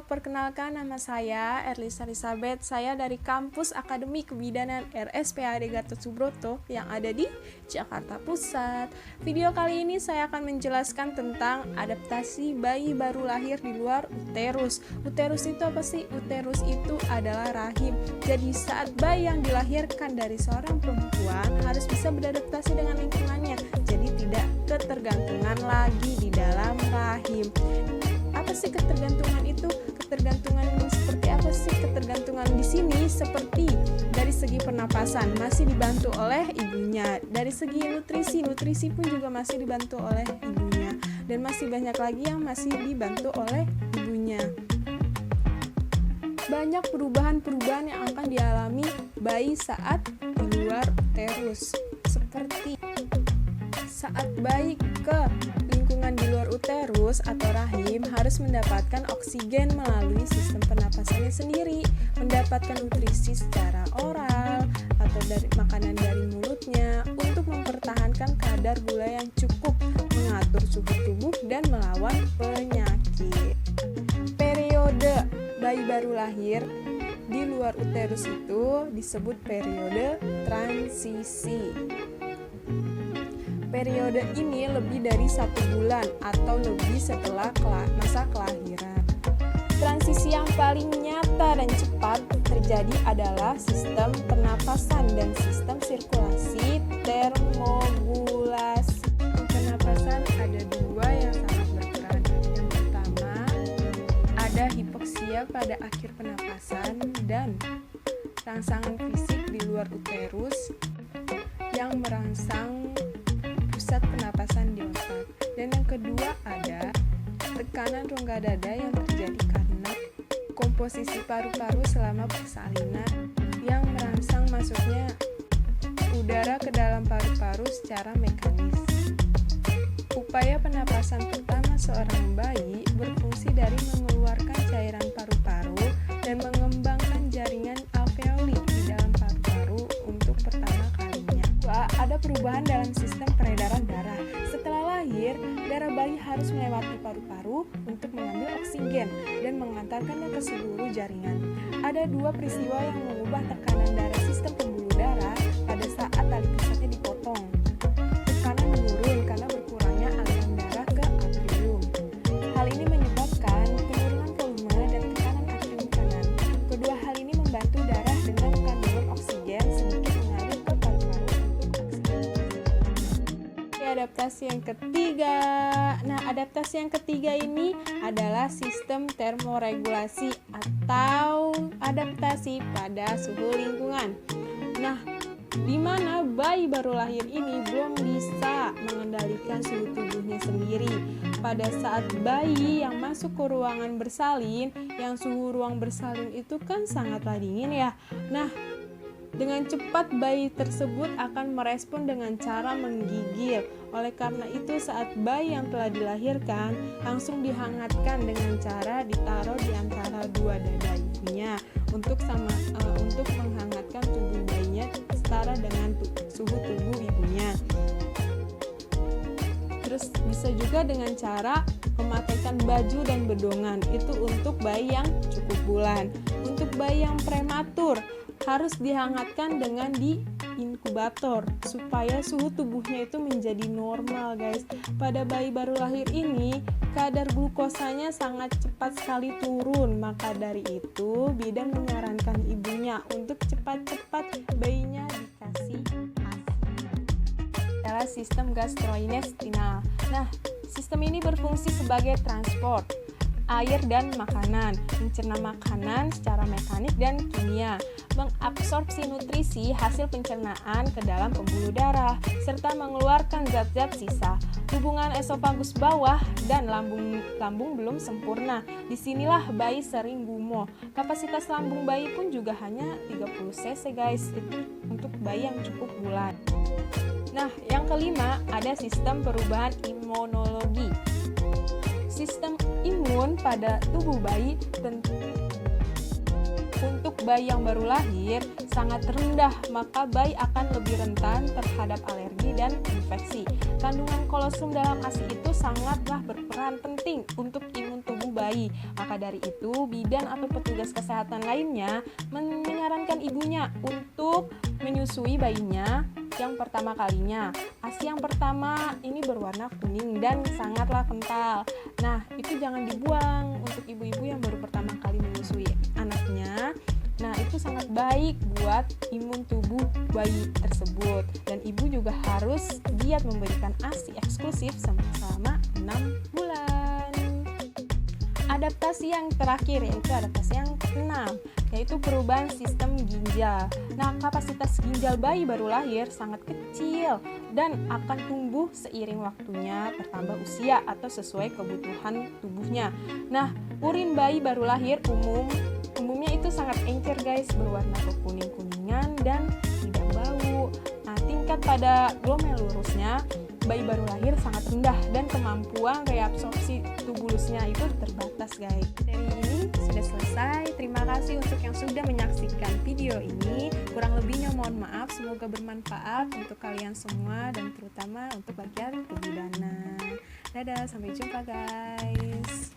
perkenalkan nama saya Erlisa Elizabeth. Saya dari Kampus Akademi Kebidanan RSPAD Gatot Subroto yang ada di Jakarta Pusat. Video kali ini saya akan menjelaskan tentang adaptasi bayi baru lahir di luar uterus. Uterus itu apa sih? Uterus itu adalah rahim. Jadi saat bayi yang dilahirkan dari seorang perempuan harus bisa beradaptasi dengan lingkungannya. Jadi tidak ketergantungan lagi di dalam rahim. Apa sih ketergantungan itu? Ketergantungan seperti apa sih? Ketergantungan di sini seperti dari segi pernapasan masih dibantu oleh ibunya. Dari segi nutrisi pun juga masih dibantu oleh ibunya. Dan masih banyak lagi yang masih dibantu oleh ibunya. Banyak perubahan-perubahan yang akan dialami bayi saat di luar uterus. Seperti saat bayi ke lingkungan di luar uterus atau rahim harus mendapatkan oksigen melalui sistem pernapasannya sendiri, mendapatkan nutrisi secara oral atau dari makanan dari mulutnya untuk mempertahankan kadar gula yang cukup, mengatur suhu tubuh dan melawan penyakit. Periode bayi baru lahir di luar uterus itu disebut periode transisi. Periode ini lebih dari 1 bulan atau lebih setelah masa kelahiran. Transisi yang paling nyata dan cepat terjadi adalah sistem pernapasan dan sistem sirkulasi termogulasi. Pernapasan ada 2 yang sangat berperan. Yang pertama, ada hipoksia pada akhir pernapasan dan rangsangan fisik di luar uterus yang merangsang pusat pernapasan di otak. Dan yang kedua ada tekanan rongga dada yang terjadi karena komposisi paru-paru selama persalinan yang merangsang masuknya udara ke dalam paru-paru secara mekanis. Upaya pernapasan pertama seorang bayi berfungsi dari mengeluarkan cairan paru-paru dan mengembangkan jaringan alveoli di dalam paru-paru untuk pertama kalinya. Ada perubahan dalam sistem peredaran darah. Setelah lahir, darah bayi harus melewati paru-paru untuk mengambil oksigen dan mengantarkannya ke seluruh jaringan. Ada 2 peristiwa yang mengubah tekanan darah sistem pembuluh darah pada saat tali pusatnya dipotong. Tekanan menurun karena berkurangnya aliran darah ke atrium. Hal ini menyebabkan penurunan volume dan tekanan atrium kanan. Kedua hal ini membantu darah dengan kandungan oksigen sedikit mengalir ke paru-paru untuk oksigen. Adaptasi yang ketiga. Nah, adaptasi yang ketiga ini adalah sistem termoregulasi atau adaptasi pada suhu lingkungan. Nah, di mana bayi baru lahir ini belum bisa mengendalikan suhu tubuhnya sendiri. Pada saat bayi yang masuk ke ruangan bersalin, yang suhu ruang bersalin itu kan sangatlah dingin ya. Nah, dengan cepat bayi tersebut akan merespon dengan cara menggigil. Oleh karena itu saat bayi yang telah dilahirkan langsung dihangatkan dengan cara ditaruh di antara 2 dada ibunya untuk menghangatkan tubuh bayinya setara dengan suhu tubuh ibunya. Terus bisa juga dengan cara memakaikan baju dan bedongan, itu untuk bayi yang cukup bulan. Untuk bayi yang prematur harus dihangatkan dengan di inkubator supaya suhu tubuhnya itu menjadi normal, guys. Pada bayi baru lahir ini kadar glukosanya sangat cepat sekali turun, maka dari itu bidan menyarankan ibunya untuk cepat-cepat bayinya dikasih ASI. Adalah sistem gastrointestinal. Nah, sistem ini berfungsi sebagai transport air dan makanan, mencerna makanan secara mekanik dan kimia, mengabsorpsi nutrisi hasil pencernaan ke dalam pembuluh darah, serta mengeluarkan zat-zat sisa. Hubungan esofagus bawah dan lambung belum sempurna. Disinilah bayi sering gumoh. Kapasitas lambung bayi pun juga hanya 30 cc, guys. Itu untuk bayi yang cukup bulan. Nah, yang kelima ada sistem perubahan imunologi. Sistem imun pada tubuh bayi untuk bayi yang baru lahir sangat rendah, maka bayi akan lebih rentan terhadap alergi dan infeksi. Kandungan kolostrum dalam ASI itu sangatlah berperan penting untuk imun tubuh bayi. Maka dari itu, bidan atau petugas kesehatan lainnya menyarankan ibunya untuk menyusui bayinya yang pertama kalinya. ASI yang pertama ini berwarna kuning dan sangatlah kental. Nah, itu jangan dibuang untuk ibu-ibu yang baru pertama kali menyusui anaknya. Nah, itu sangat baik buat imun tubuh bayi tersebut. Dan ibu juga harus giat memberikan ASI eksklusif selama 6 bulan. Adaptasi yang terakhir yaitu adaptasi yang keenam, yaitu perubahan sistem ginjal. Nah, kapasitas ginjal bayi baru lahir sangat kecil dan akan tumbuh seiring waktunya bertambah usia atau sesuai kebutuhan tubuhnya. Nah, urin bayi baru lahir umumnya itu sangat encer guys, berwarna kekuning-kuningan dan tidak bau. Nah, tingkat pada glomerulusnya bayi baru lahir sangat rendah dan kemampuan reabsorpsi tubulusnya itu terbatas guys. Dari ini sudah selesai. Terima kasih untuk yang sudah menyaksikan video ini. Kurang lebihnya mohon maaf. Semoga bermanfaat untuk kalian semua dan terutama untuk bagian kebidanan. Dadah, sampai jumpa guys.